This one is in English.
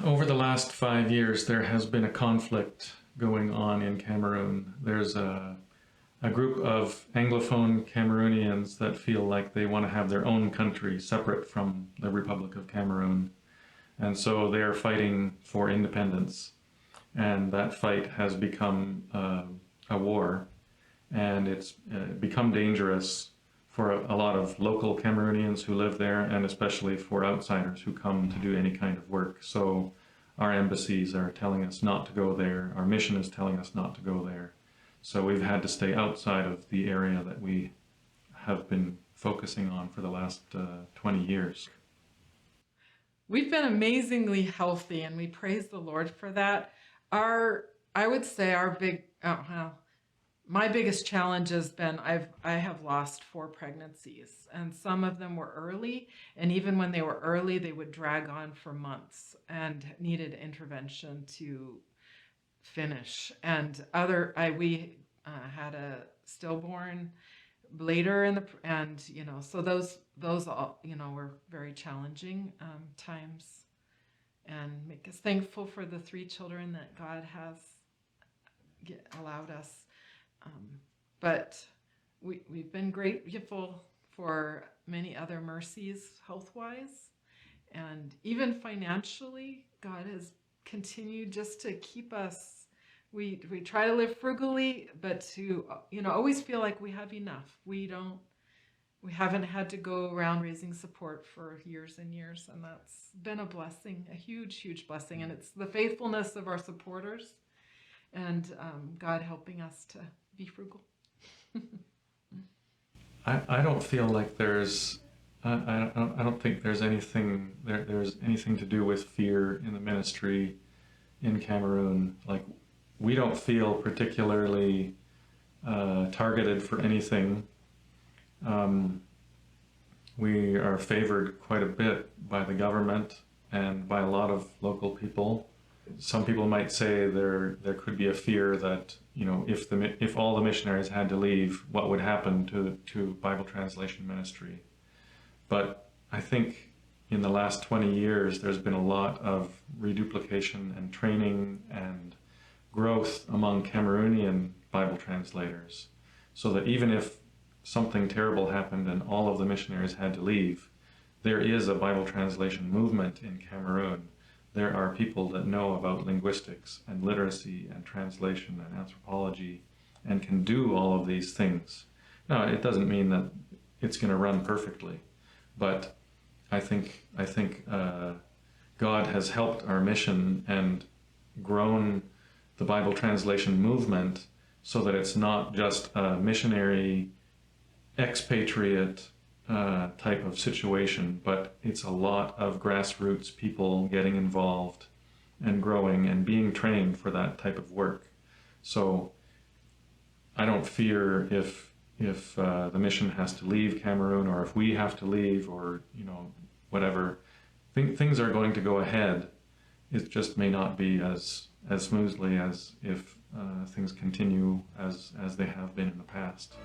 over the last 5 years, there has been a conflict going on in Cameroon. There's a group of Anglophone Cameroonians that feel like they want to have their own country separate from the Republic of Cameroon. And so they are fighting for independence. And that fight has become a war. And it's become dangerous for a lot of local Cameroonians who live there, and especially for outsiders who come to do any kind of work. So our embassies are telling us not to go there. Our mission is telling us not to go there. So we've had to stay outside of the area that we have been focusing on for the last 20 years. We've been amazingly healthy, and we praise the Lord for that. I would say my biggest challenge has been I have lost 4 pregnancies, and some of them were early, and even when they were early, they would drag on for months and needed intervention to finish. And we had a stillborn later so those all were very challenging times, and make us thankful for the 3 children that God has allowed us. But we've been grateful for many other mercies health-wise, and even financially, God has continued just to keep us. We try to live frugally, but to always feel like we have enough. We haven't had to go around raising support for years and years, and that's been a blessing, a huge blessing. And it's the faithfulness of our supporters and God helping us to be frugal. I don't feel like I don't think there's anything to do with fear in the ministry in Cameroon. Like, we don't feel particularly targeted for anything. We are favored quite a bit by the government and by a lot of local people. Some people might say there could be a fear that, if all the missionaries had to leave, what would happen to Bible translation ministry. But I think in the last 20 years, there's been a lot of reduplication and training and growth among Cameroonian Bible translators, so that even if something terrible happened and all of the missionaries had to leave, there is a Bible translation movement in Cameroon. There are people that know about linguistics and literacy and translation and anthropology and can do all of these things. Now, it doesn't mean that it's going to run perfectly, but I think God has helped our mission and grown the Bible translation movement so that it's not just a missionary expatriate type of situation, but it's a lot of grassroots people getting involved and growing and being trained for that type of work. So I don't fear if the mission has to leave Cameroon, or if we have to leave, or whatever. Things are going to go ahead. It just may not be as smoothly as if things continue as they have been in the past.